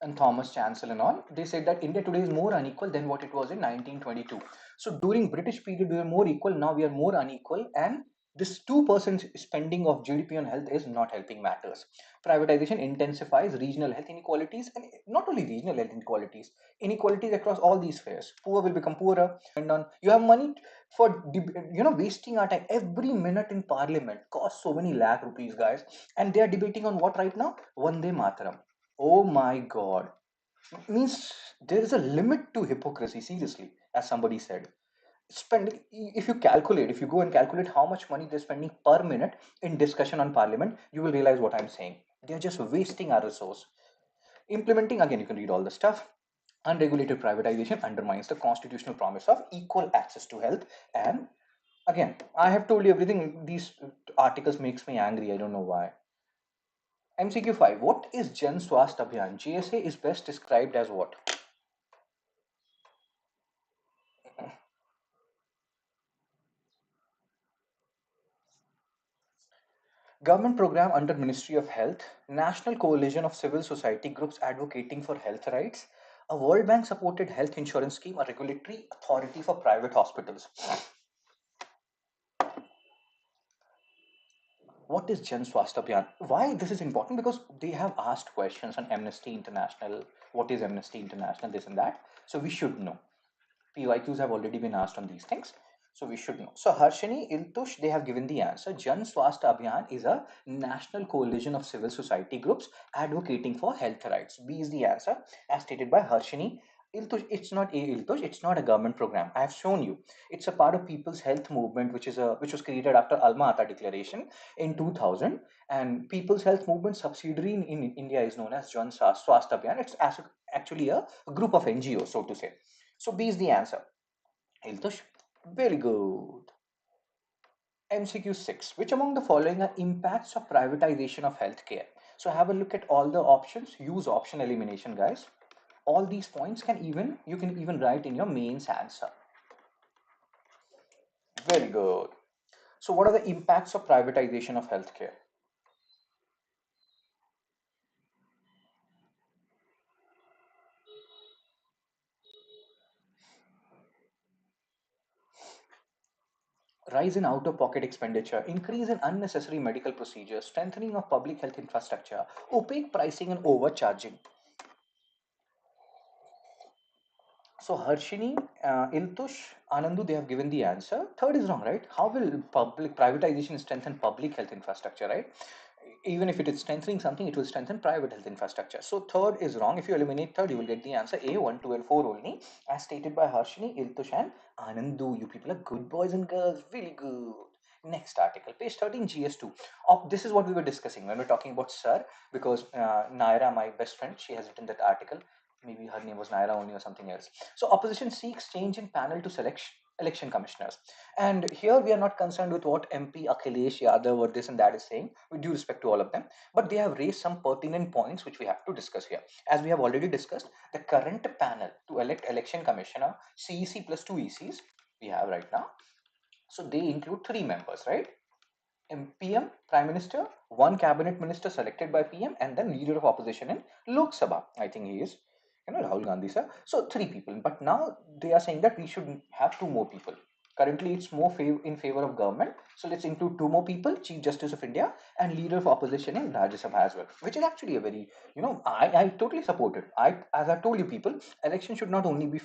and Thomas Chancellor and all. They said that India today is more unequal than what it was in 1922. So during British period, we were more equal. Now we are more unequal, and this 2% spending of GDP on health is not helping matters. Privatization intensifies regional health inequalities, and not only regional health inequalities, inequalities across all these spheres. Poor will become poorer. And on you have money for wasting our time. Every minute in Parliament costs so many lakh rupees, guys, and they are debating on what right now? Vande Mataram. Oh my God. Means there is a limit to hypocrisy, seriously, as somebody said. Spending, if you go and calculate how much money they're spending per minute in discussion on parliament, you will realize what I'm saying. They're just wasting our resource. Implementing, again, you can read all the stuff. Unregulated privatization undermines the constitutional promise of equal access to health. And again, I have told you everything. These articles makes me angry. I don't know why. MCQ 5. What is Jan Swasth Abhiyan? GSA is best described as what? Government program under Ministry of Health, National Coalition of Civil Society Groups advocating for health rights, a World Bank supported health insurance scheme, a regulatory authority for private hospitals. What is Jan Swasth Abhiyan? Why this is important? Because they have asked questions on Amnesty International. What is Amnesty International? This and that. So we should know. PYQs have already been asked on these things. So we should know. So Harshini, Iltush, they have given the answer. Jan Swasthya Abhiyan is a national coalition of civil society groups advocating for health rights. B is the answer, as stated by Harshini. Iltush, it's not a government program. I have shown you. It's a part of People's Health Movement, which was created after Alma Ata Declaration in 2000. And People's Health Movement subsidiary in India is known as Jan Swasthya Abhiyan. It's actually a group of NGOs, so to say. So B is the answer. Iltush, very good. MCQ 6. Which among the following are impacts of privatization of healthcare? So have a look at all the options. Use option elimination, guys. All these points you can even write in your mains answer. Very good. So what are the impacts of privatization of healthcare? Rise in out-of-pocket expenditure, increase in unnecessary medical procedures, strengthening of public health infrastructure, opaque pricing and overcharging. So Harshini, Iltush, Anandu, they have given the answer. Third is wrong, right? How will public privatization strengthen public health infrastructure, right? even if it is strengthening something, it will strengthen private health infrastructure. So third is wrong. If you eliminate third, you will get the answer A, 1, 2, and 4 only, as stated by Harshini, Iltush, and Anandu. You people are good boys and girls, really good. Next article, page 13, GS2. Oh, this is what we were discussing when we are talking about Sir, because Naira, my best friend, she has written that article. Maybe her name was Naira only or something else. So opposition seeks change in panel to select election commissioners. And here we are not concerned with what MP Akhilesh Yadav or this and that is saying, with due respect to all of them, but they have raised some pertinent points which we have to discuss here. As we have already discussed, the current panel to elect election commissioner, CEC plus 2 ECs, we have right now. So they include 3 members, right? PM, Prime Minister, one cabinet minister selected by PM, and then leader of opposition in Lok Sabha. I think he is, Rahul Gandhi, sir. So 3 people. But now they are saying that we should have 2 more people. Currently, it's more in favor of government. So let's include 2 more people: Chief Justice of India and leader of opposition in Rajya Sabha as well. Which is actually a very, I totally support it. As I told you, people, election should not only be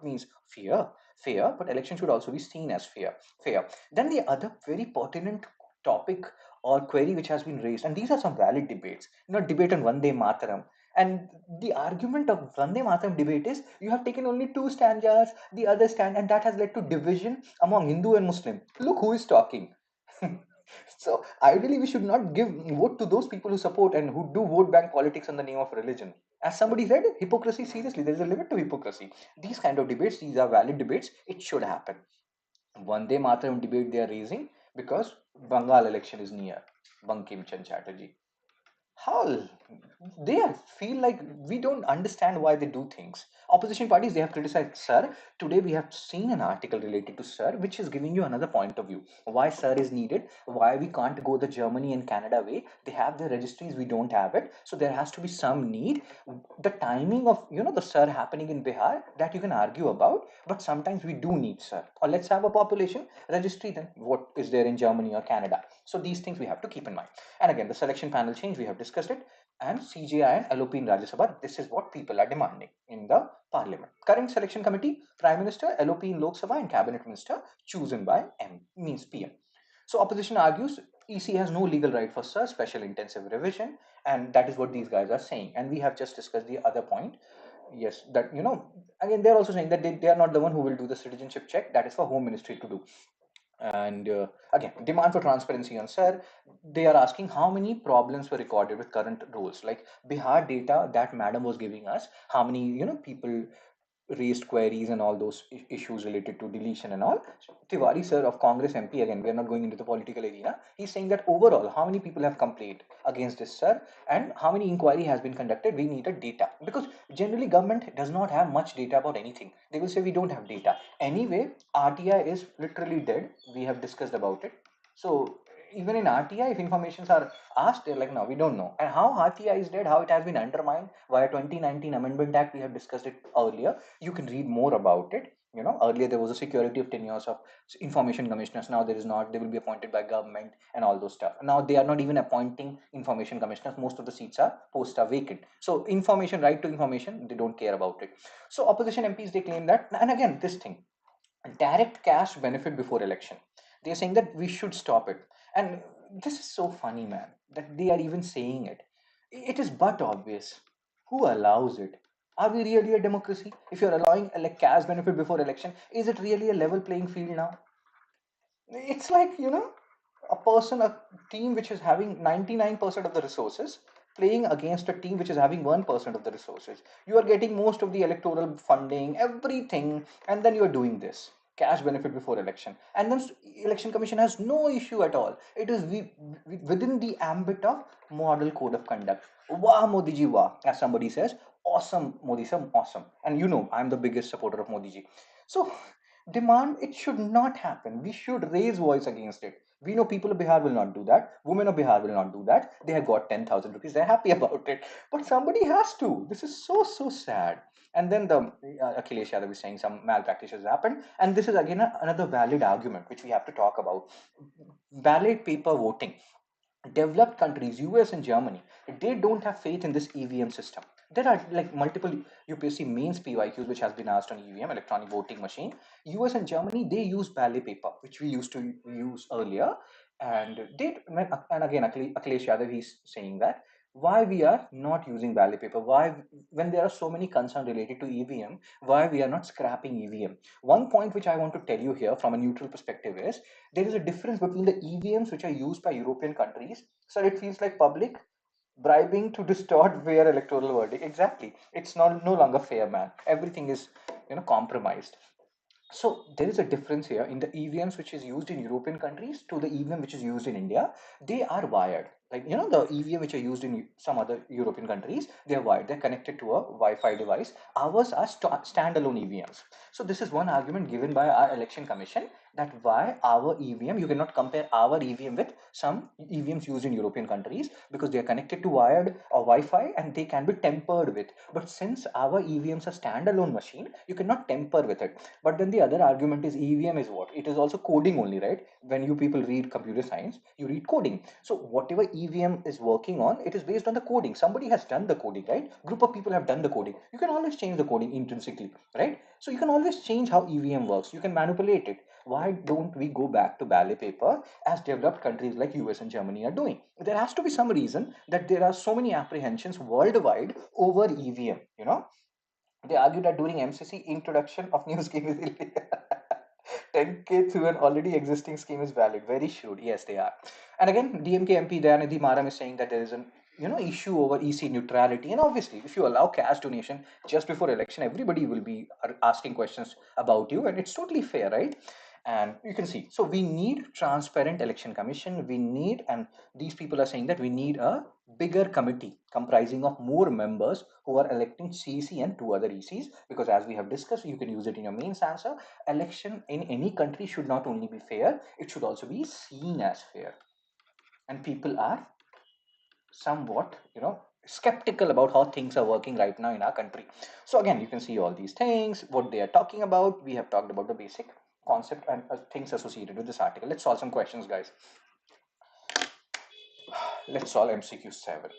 means fair, but election should also be seen as fair. Then the other very pertinent topic or query which has been raised, and these are some valid debates, debate on Vande Mataram. And the argument of Vande Mataram debate is you have taken only 2 stanzas, the other stand, and that has led to division among Hindu and Muslim. Look who is talking. So ideally, we should not give vote to those people who support and who do vote bank politics in the name of religion. As somebody said, hypocrisy, seriously, there is a limit to hypocrisy. These kind of debates, these are valid debates. It should happen. Vande Mataram debate they are raising because Bengal election is near. Bankim Chand Chatterjee. How they feel like we don't understand why they do things. Opposition parties, they have criticized Sir. Today we have seen an article related to Sir, which is giving you another point of view. Why Sir is needed, why we can't go the Germany and Canada way. They have their registries, we don't have it. So there has to be some need. The timing of the Sir happening in Bihar, that you can argue about, but sometimes we do need Sir. Or let's have a population registry, then what is there in Germany or Canada. So these things we have to keep in mind. And again, the selection panel change, we have discussed it. And CJI and LOP in Rajya Sabha, this is what people are demanding in the parliament. Current selection committee, Prime Minister, LOP in Lok Sabha, and Cabinet Minister chosen by means PM. So opposition argues EC has no legal right for such special intensive revision, and that is what these guys are saying. And we have just discussed the other point. Yes, that again, they're also saying that they are not the one who will do the citizenship check. That is for Home Ministry to do. And again, demand for transparency on Sir. They are asking how many problems were recorded with current rules, like Bihar data that madam was giving us, how many people raised queries and all those issues related to deletion and all. Tiwari sir of Congress MP, again, we are not going into the political arena. He's saying that overall, how many people have complained against this sir, and how many inquiry has been conducted. We needed data, because generally government does not have much data about anything. They will say we don't have data. Anyway, RTI is literally dead. We have discussed about it. So even in RTI, if informations are asked, they're like, no, we don't know. And how RTI is dead, how it has been undermined via 2019 Amendment Act, we have discussed it earlier. You can read more about it. Earlier there was a security of tenures of information commissioners. Now there is not. They will be appointed by government and all those stuff. Now they are not even appointing information commissioners. Most of the seats are posts are vacant. So information, right to information, they don't care about it. So opposition MPs, they claim that, and again, this thing, direct cash benefit before election. They're saying that we should stop it. And this is so funny, man, that they are even saying it. It is but obvious. Who allows it? Are we really a democracy? If you're allowing like cash benefit before election, is it really a level playing field now? It's like, a team which is having 99% of the resources playing against a team which is having 1% of the resources. You are getting most of the electoral funding, everything, and then you are doing this cash benefit before election. And then election commission has no issue at all. It is within the ambit of model code of conduct. Wah Modi ji wah, as somebody says. Awesome, Modi sir, awesome. And I'm the biggest supporter of Modi ji. So demand, it should not happen. We should raise voice against it. We know people of Bihar will not do that. Women of Bihar will not do that. They have got 10,000 rupees. They're happy about it. But somebody has to. This is so, so sad. And then the Akhilesh Yadav is saying some malpractice has happened. And this is again another valid argument which we have to talk about. Ballot paper voting. Developed countries, US and Germany, they don't have faith in this EVM system. There are like multiple UPSC mains PYQs which has been asked on EVM, electronic voting machine. US and Germany, they use ballot paper, which we used to use earlier. And and again, Akhilesh Yadav, he's saying that why we are not using ballot paper, why, when there are so many concerns related to EVM, why we are not scrapping EVM. One point which I want to tell you here from a neutral perspective is there is a difference between the EVMs which are used by European countries. So it feels like public bribing to distort fair electoral verdict. Exactly, it's not no longer fair, man. Everything is, compromised. So there is a difference here in the EVMs which is used in European countries to the EVM which is used in India. They are wired. Like, the EVM which are used in some other European countries, they are wired. They're connected to a Wi-Fi device. Ours are standalone EVMs. So this is one argument given by our election commission, that why our EVM, you cannot compare our EVM with some EVMs used in European countries, because they are connected to wired or Wi-Fi and they can be tampered with. But since our EVMs are standalone machine, you cannot tamper with it. But then the other argument is EVM is what? It is also coding only, right? When you people read computer science, you read coding. So whatever EVM is working on, it is based on the coding. Somebody has done the coding, right? Group of people have done the coding. You can always change the coding intrinsically, right? So you can always change how EVM works. You can manipulate it. Why don't we go back to ballot paper as developed countries like US and Germany are doing? There has to be some reason that there are so many apprehensions worldwide over EVM, They argue that during MCC, introduction of new scheme is illegal. 10K through an already existing scheme is valid. Very shrewd. Yes, they are. And again, DMK MP Dayanidhi Maram is saying that there is an issue over EC neutrality. And obviously, if you allow cash donation just before election, everybody will be asking questions about you, and it's totally fair, right? And you can see, so we need transparent election commission. We need, and these people are saying that we need a bigger committee comprising of more members who are electing CEC and two other ECs, because as we have discussed, you can use it in your mains answer. Election in any country should not only be fair, it should also be seen as fair. And people are somewhat, skeptical about how things are working right now in our country. So again, you can see all these things, what they are talking about. We have talked about the basic concept and things associated with this article. Let's solve some questions, guys. Let's solve MCQ 7.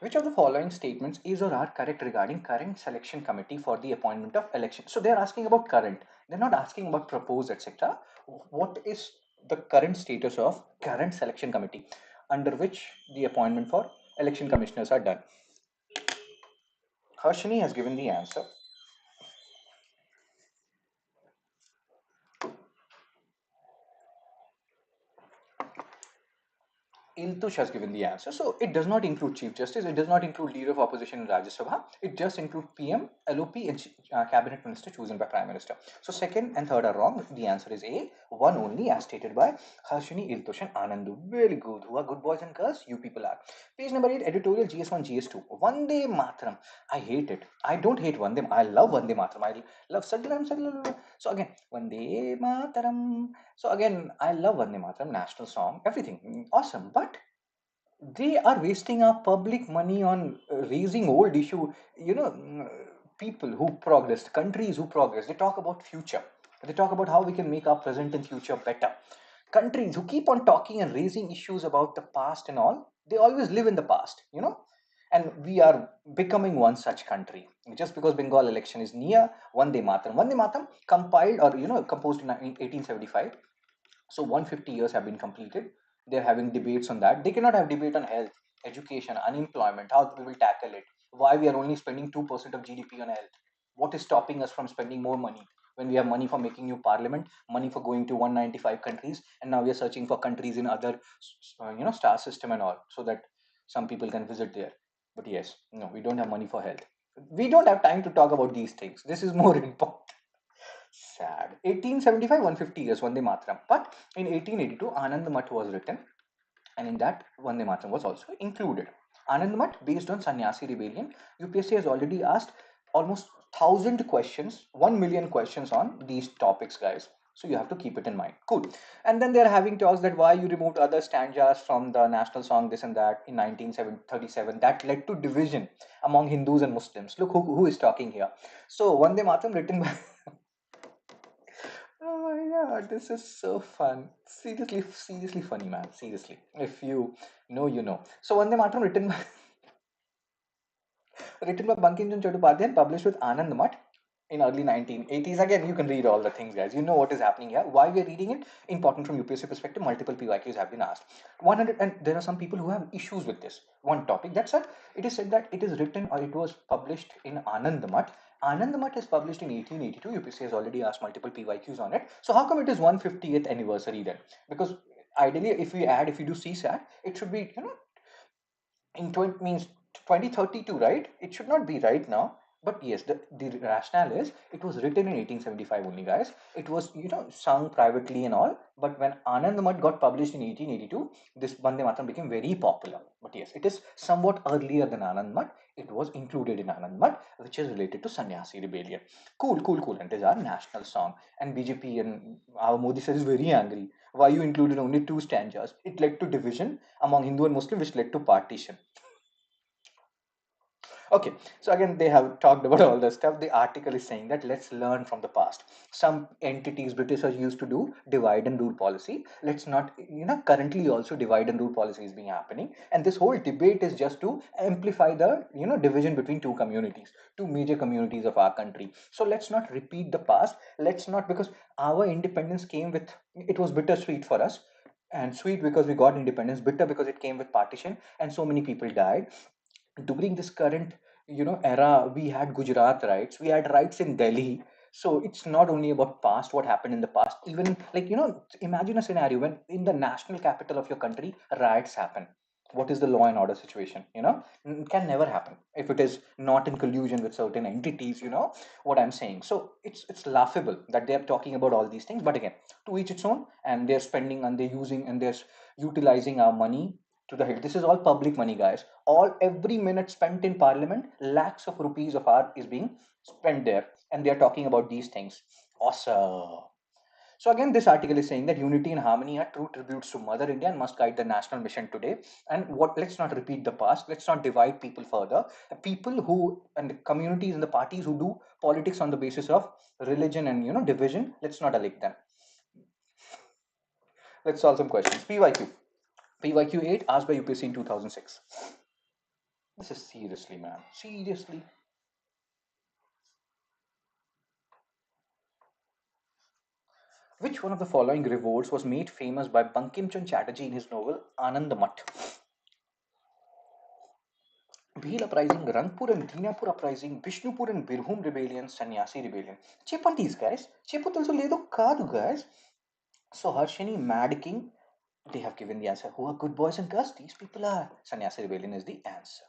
Which of the following statements is or are correct regarding current selection committee for the appointment of election? So they're asking about current. They're not asking about proposed, etc. What is the current status of current selection committee under which the appointment for election commissioners are done? Harshini has given the answer. Iltush has given the answer. So it does not include Chief Justice, it does not include Leader of Opposition in Rajya Sabha, it just includes PM, LOP, and Cabinet Minister chosen by Prime Minister. So second and third are wrong. The answer is A, one only, as stated by Harshini, Iltush, and Anandu. Very good. Who are good boys and girls? You people are. Page number 8, editorial GS1, GS2. Vande Matram. I hate it. I don't hate Vande. I love Vande Matram. I love Sadlam. So again, Vande Matram. So again, I love Vande Mataram, national song, everything, awesome. But they are wasting our public money on raising old issue. People who progress, countries who progress, they talk about future. They talk about how we can make our present and future better. Countries who keep on talking and raising issues about the past and all, they always live in the past. And we are becoming one such country. Just because Bengal election is near, Vande Mataram. Vande Mataram compiled or composed in 1875. So 150 years have been completed. They're having debates on that. They cannot have debate on health, education, unemployment, how we will tackle it, why we are only spending 2% of GDP on health. What is stopping us from spending more money when we have money for making new parliament, money for going to 195 countries, and now we are searching for countries in other, star system and all, so that some people can visit there. But yes, no, we don't have money for health. We don't have time to talk about these things. This is more important. Sad. 1875, 150 years, Vande Mataram. But in 1882, Anand Math was written, and in that, Vande Mataram was also included. Anand Math, based on Sannyasi rebellion, UPSC has already asked almost 1,000 questions, 1 million questions on these topics, guys. So you have to keep it in mind. Cool. And then they're having talks that why you removed other stanzas from the national song, this and that, in 1937. That led to division among Hindus and Muslims. Look who is talking here. So Vande Mataram, written by Oh my god, this is so fun. Seriously, seriously funny, man. Seriously. If you know, you know. So Vande Mataram, written by written by Bankim Chandra Chattopadhyay and published with Anand Math. in early 1980s. Again, you can read all the things, guys. You know what is happening here. Why we're reading it? Important from UPSC perspective. Multiple PYQs have been asked. 100, and there are some people who have issues with this one topic. That's it. It is said that it is written or it was published in Anand Math. Anand Math is published in 1882. UPSC has already asked multiple PYQs on it. So how come it is 150th anniversary then? Because ideally, if you do CSAT, it should be, in 20 means 2032, right? It should not be right now. But yes, the rationale is it was written in 1875 only, guys. It was, sung privately and all. But when Anand Math got published in 1882, this Bande Mataram became very popular. But yes, it is somewhat earlier than Anand Math. It was included in Anand Math, which is related to Sannyasi rebellion. Cool, cool, cool. And it is our national song. And BJP and our Modi sir is very angry. Why you included only two stanzas? It led to division among Hindu and Muslim, which led to partition. Okay, so again, they have talked about all the stuff. The article is saying that let's learn from the past. Some entities, Britishers used to do divide and rule policy. Let's not, currently also divide and rule policy is being happening. And this whole debate is just to amplify the, division between two communities, two major communities of our country. So let's not repeat the past. Let's not, because our independence came with, it was bittersweet for us. And sweet because we got independence, bitter because it came with partition and so many people died during this current era. We had Gujarat rights, we had rights in Delhi. So it's not only about past, what happened in the past. Even, like, imagine a scenario when in the national capital of your country riots happen. What is the law and order situation? It can never happen if it is not in collusion with certain entities. What I'm saying. So it's laughable that they are talking about all these things, but again, to each its own. And they're spending and they're using and they're utilizing our money to the hilt. This is all public money, guys. Every minute spent in parliament, lakhs of rupees of art is being spent there, and they are talking about these things. Awesome. So again, this article is saying that unity and harmony are true tributes to Mother India and must guide the national mission today. And what? Let's not repeat the past. Let's not divide people further. People who and the communities and the parties who do politics on the basis of religion and division. Let's not elect them. Let's solve some questions. PYQ. PYQ 8 asked by UPSC in 2006. This is seriously, man. Seriously. Which one of the following revolts was made famous by Bankim Chand Chatterjee in his novel Anand Math? Bhil uprising, Rangpur and Dinapur uprising, Bishnupur and Birbhum rebellion, Sannyasi rebellion. Chepantis, guys. Chepatul ledo kadu, guys. So Harshini, Mad King, they have given the answer. Who are good boys and girls? These people are. Sannyasi rebellion is the answer.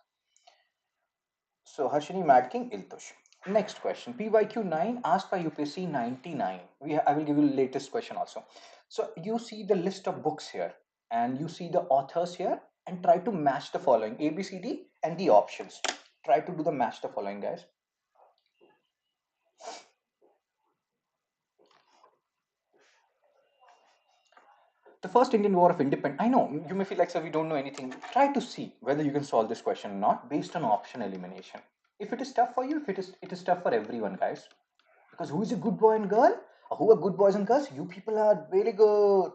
So Harshini, Mad King, Iltush. Next question. PYQ 9 asked by UPSC 99. I will give you the latest question also. So you see the list of books here and you see the authors here and try to match the following A, B, C, D and the options. Try to do the match the following, guys. The first Indian War of Independence. I know you may feel like, sir, we don't know anything. Try to see whether you can solve this question or not based on option elimination. If it is tough for you, it is tough for everyone, guys. Because who is a good boy and girl? Or who are good boys and girls? You people are very good.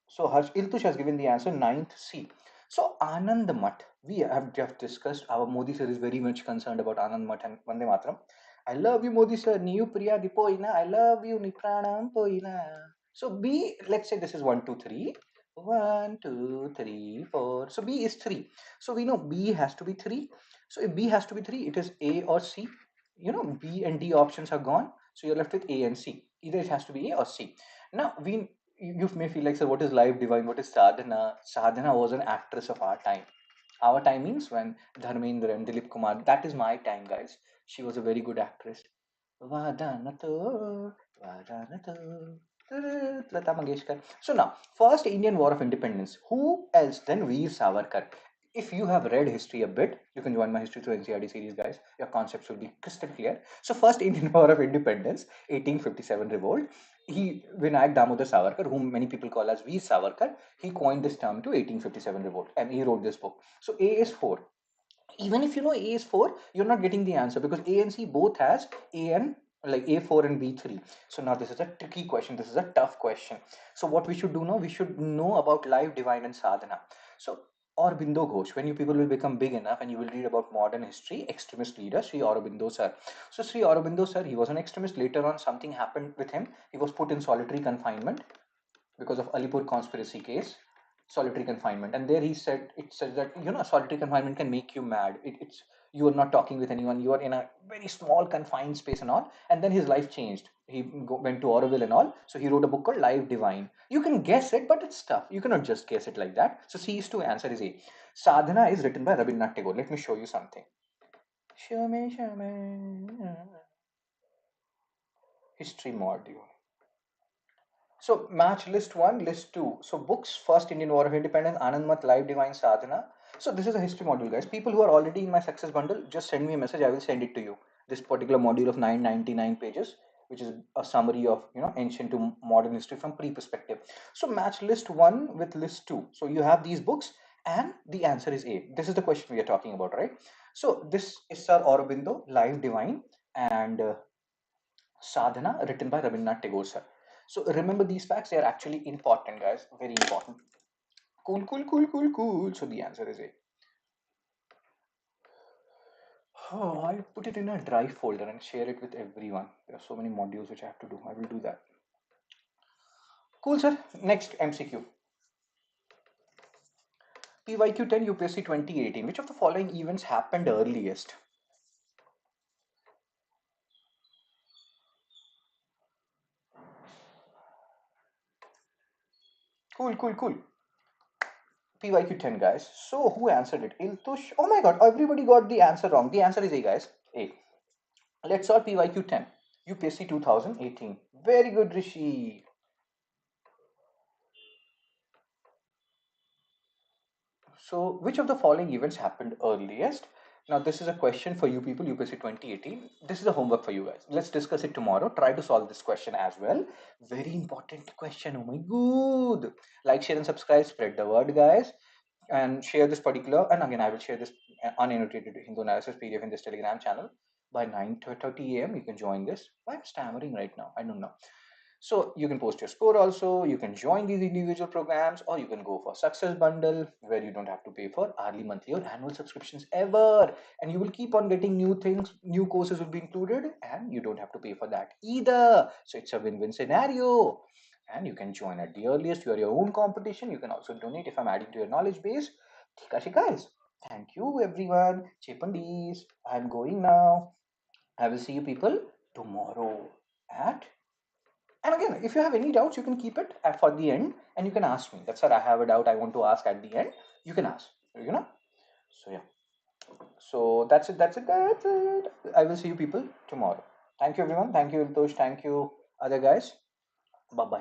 So Iltush has given the answer ninth C. So Anand Math, we have just discussed. Our Modi sir is very much concerned about Anand Math and Vande Mataram. I love you, Modi sir. Niyu Priya Dipoina. I love you, Nipranam Poina. So B, let's say this is 1, 2, 3. 1, 2, 3, 4. So B is 3. So we know B has to be 3. So if B has to be 3, it is A or C. B and D options are gone. So you're left with A and C. Either it has to be A or C. Now, you may feel like, sir, what is live divine? What is sadhana? Sadhana was an actress of our time. Our time means when Dharmendra and Dilip Kumar, that is my time, guys. She was a very good actress. Vadanato, Vadanato, Lata Mangeshkar. So now, first Indian War of Independence. Who else than Veer Savarkar? If you have read history a bit, you can join my history through NCRT series, guys. Your concepts will be crystal clear. So first Indian War of Independence, 1857 revolt. Vinayak Damodar Savarkar, whom many people call as Veer Savarkar, he coined this term to 1857 revolt, and he wrote this book. So A is 4. Even if you know A is 4, you're not getting the answer because A and C both has A and like A4 and B3. So now this is a tricky question. This is a tough question. So what we should do now, we should know about life, divine and sadhana. So Aurobindo Ghosh. When you people will become big enough and you will read about modern history, extremist leader Sri Aurobindo sir. So Sri Aurobindo sir, he was an extremist. Later on, something happened with him. He was put in solitary confinement because of Alipur conspiracy case, solitary confinement. And there he said, it says that, solitary confinement can make you mad. It's, you are not talking with anyone, you are in a very small confined space and all. And then his life changed. He went to Auroville and all. So he wrote a book called Life Divine. You can guess it, but it's tough. You cannot just guess it like that. So C is to answer is A. Sadhana is written by Rabindranath Tagore. Let me show you something. Show me, show me. History module. So match list 1, list 2. So books, First Indian War of Independence, Anand Mat, Life Divine, Sadhana. So this is a history module, guys. People who are already in my success bundle, just send me a message. I will send it to you. This particular module of 999 pages, which is a summary of ancient to modern history from pre-perspective. So match list 1 with list 2. So you have these books, and the answer is A. This is the question we are talking about, right? So this is Sir Aurobindo, Life Divine, and Sadhana, written by Rabindranath Tagore sir. So remember these facts, they are actually important, guys. Very important. Cool, cool, cool, cool, cool. So the answer is A. Oh, I put it in a drive folder and share it with everyone. There are so many modules which I have to do. I will do that. Cool, sir. Next MCQ. PYQ 10 UPSC 2018. Which of the following events happened earliest? Cool, cool, cool. PYQ 10, guys. So who answered it? Iltush. Oh my god, everybody got the answer wrong. The answer is A, guys. A. Let's solve PYQ 10. UPSC 2018. Very good, Rishi. So, which of the following events happened earliest? Now, this is a question for you people, UPSC 2018. This is a homework for you guys. Let's discuss it tomorrow. Try to solve this question as well. Very important question. Oh my god. Like, share, and subscribe. Spread the word, guys. And share this particular. And again, I will share this unannotated Hindu analysis PDF in this Telegram channel by 9:30 a.m. You can join this. Why I'm stammering right now? I don't know. So you can post your score also, you can join these individual programs, or you can go for success bundle where you don't have to pay for hourly, monthly or annual subscriptions ever. And you will keep on getting new things, new courses will be included and you don't have to pay for that either. So it's a win-win scenario. And you can join at the earliest. You are your own competition. You can also donate if I'm adding to your knowledge base. Thika guys. Thank you everyone. Chipandis. I'm going now. I will see you people tomorrow at, and again, if you have any doubts, you can keep it for the end and you can ask me. That's what I have a doubt I want to ask at the end. You can ask, So, yeah. So, that's it. That's it. That's it. I will see you people tomorrow. Thank you, everyone. Thank you, Iltosh. Thank you, other guys. Bye bye.